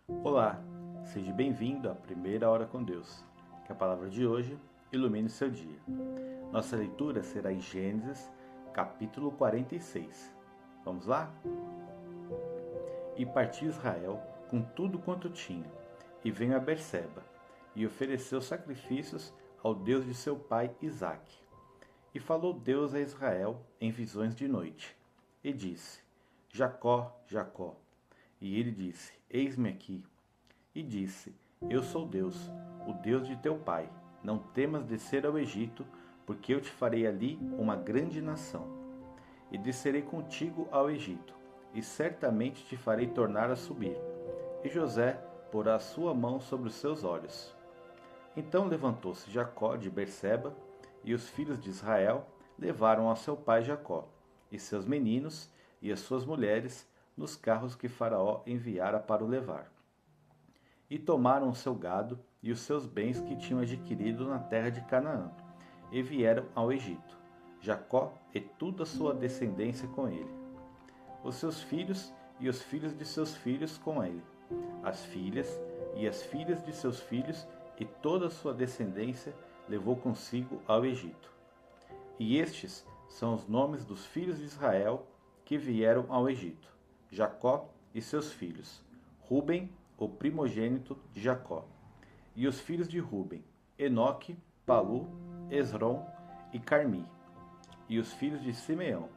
Olá, seja bem-vindo à Primeira Hora com Deus. Que a palavra de hoje ilumine o seu dia. Nossa leitura será em Gênesis, capítulo 46. Vamos lá? E partiu Israel com tudo quanto tinha, e veio a Berseba, e ofereceu sacrifícios ao Deus de seu pai Isaque. E falou Deus a Israel em visões de noite, e disse: Jacó, Jacó. E ele disse: Eis-me aqui. E disse: Eu sou Deus, o Deus de teu pai. Não temas descer ao Egito, porque eu te farei ali uma grande nação. E descerei contigo ao Egito, e certamente te farei tornar a subir. E José porá a sua mão sobre os seus olhos. Então levantou-se Jacó de Berseba, e os filhos de Israel levaram a seu pai Jacó, e seus meninos e as suas mulheres, nos carros que Faraó enviara para o levar. E tomaram o seu gado e os seus bens que tinham adquirido na terra de Canaã, e vieram ao Egito, Jacó e toda a sua descendência com ele, os seus filhos e os filhos de seus filhos com ele, as filhas e as filhas de seus filhos, e toda a sua descendência levou consigo ao Egito. E estes são os nomes dos filhos de Israel que vieram ao Egito: Jacó e seus filhos, Ruben, o primogênito de Jacó. E os filhos de Ruben: Enoque, Palu, Esrom e Carmi. E os filhos de Simeão: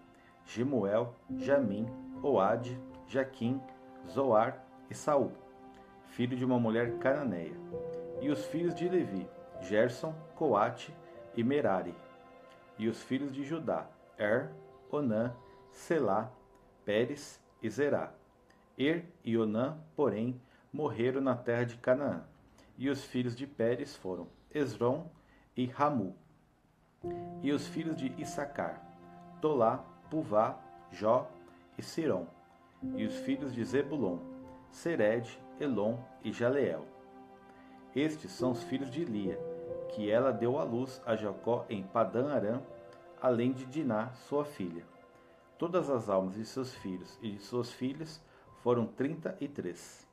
Gemuel, Jamim, Oade, Jaquim, Zoar e Saul, filho de uma mulher cananeia. E os filhos de Levi: Gerson, Coate e Merari. E os filhos de Judá: Onã, Selá, Pérez e Zerá. E Onã, porém, morreram na terra de Canaã. E os filhos de Pérez foram Esrom e Ramu. E os filhos de Issacar: Tolá, Puvá, Jó e Sirom. E os filhos de Zebulon: Sered, Elon e Jaleel. Estes são os filhos de Lia, que ela deu à luz a Jacó em Padã-Arã, além de Diná, sua filha. Todas as almas de seus filhos e de suas filhas foram 33.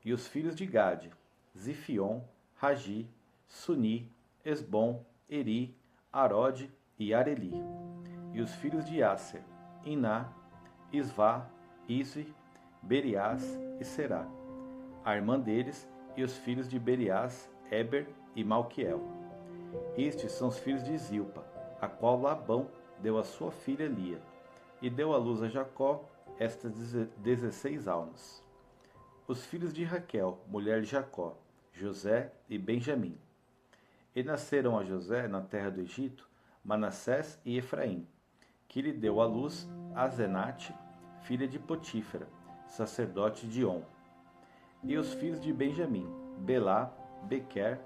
E os filhos de Gade: Zifion, Ragi, Suni, Esbom, Eri, Arode e Areli. E os filhos de Aser: Iná, Isvá, Isvi, Beriás e Será. A irmã deles e os filhos de Beriás, Eber e Malquiel. Estes são os filhos de Zilpa, a qual Labão deu a sua filha Lia, e deu à luz a Jacó estas 16 almas. Os filhos de Raquel, mulher de Jacó: José e Benjamim. E nasceram a José na terra do Egito Manassés e Efraim, que lhe deu à luz a Zenate, filha de Potífera, sacerdote de On. E os filhos de Benjamim: Belá, Bequer,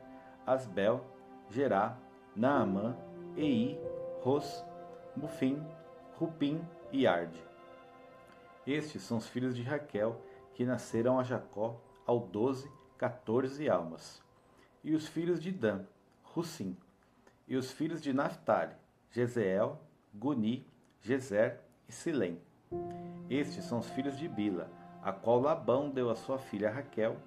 Asbel, Gerá, Naamã, Ei, Ros, Mufim, Rupim e Arde. Estes são os filhos de Raquel, que nasceram a Jacó ao 14 almas. E os filhos de Dan: Russim. E os filhos de Naphtali: Jezeel, Guni, Jezer e Silém. Estes são os filhos de Bila, a qual Labão deu a sua filha Raquel,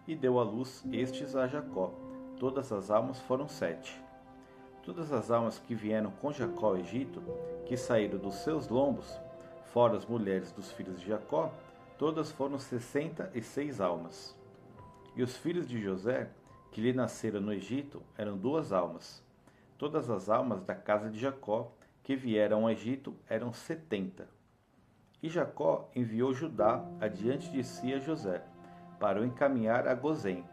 e deu à luz estes a Jacó. Todas as almas foram 7. Todas as almas que vieram com Jacó ao Egito, que saíram dos seus lombos, fora as mulheres dos filhos de Jacó, todas foram 66 almas. E os filhos de José, que lhe nasceram no Egito, eram 2 almas. Todas as almas da casa de Jacó, que vieram ao Egito, eram 70. E Jacó enviou Judá adiante de si a José, para o encaminhar a Gozém,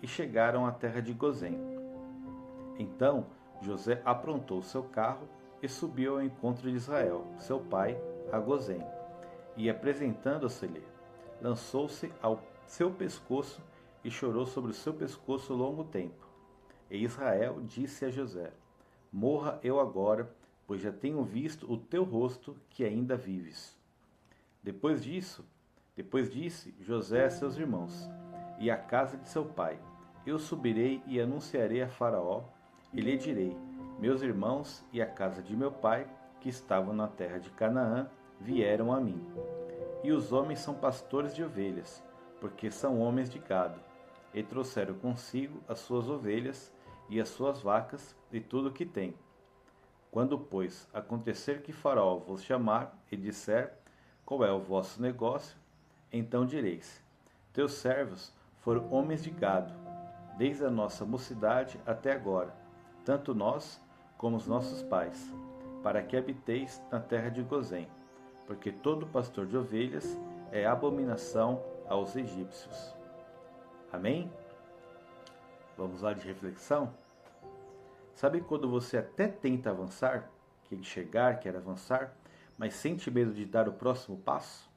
e chegaram à terra de Gozém. Então José aprontou seu carro e subiu ao encontro de Israel, seu pai, a Gozém, e apresentando-se-lhe, lançou-se ao seu pescoço e chorou sobre o seu pescoço longo tempo. E Israel disse a José: Morra eu agora, pois já tenho visto o teu rosto, que ainda vives. Depois disse José a seus irmãos e à casa de seu pai: Eu subirei e anunciarei a Faraó, e lhe direi: Meus irmãos e a casa de meu pai, que estavam na terra de Canaã, vieram a mim. E os homens são pastores de ovelhas, porque são homens de gado, e trouxeram consigo as suas ovelhas e as suas vacas e tudo o que têm. Quando, pois, acontecer que Faraó vos chamar e disser qual é o vosso negócio, então direis: teus servos foram homens de gado, desde a nossa mocidade até agora, tanto nós como os nossos pais, para que habiteis na terra de Gozém, porque todo pastor de ovelhas é abominação aos egípcios. Amém? Vamos lá de reflexão? Sabe quando você até tenta avançar, quer chegar, quer avançar, mas sente medo de dar o próximo passo?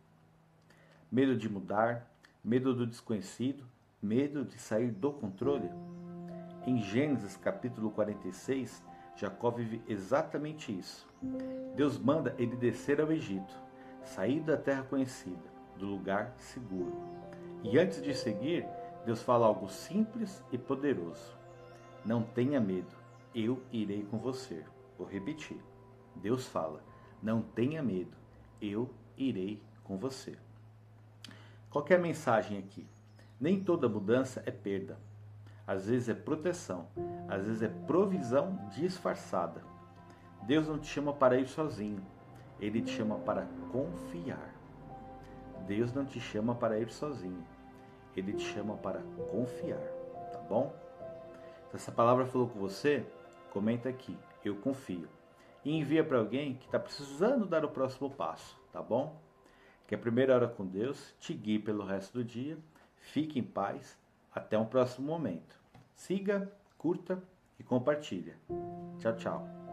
Medo de mudar, medo do desconhecido, medo de sair do controle? Em Gênesis capítulo 46, Jacó vive exatamente isso. Deus manda ele descer ao Egito, sair da terra conhecida, do lugar seguro. E antes de seguir, Deus fala algo simples e poderoso. Não tenha medo, eu irei com você. Vou repetir. Deus fala, não tenha medo, eu irei com você. Qual que é a mensagem aqui? Nem toda mudança é perda. Às vezes é proteção, às vezes é provisão disfarçada. Deus não te chama para ir sozinho, Ele te chama para confiar. Deus não te chama para ir sozinho, Ele te chama para confiar, tá bom? Se essa palavra falou com você, comenta aqui, eu confio. E envia para alguém que está precisando dar o próximo passo, tá bom? Que a primeira hora com Deus te guie pelo resto do dia. Fique em paz. Até um próximo momento. Siga, curta e compartilha. Tchau, tchau.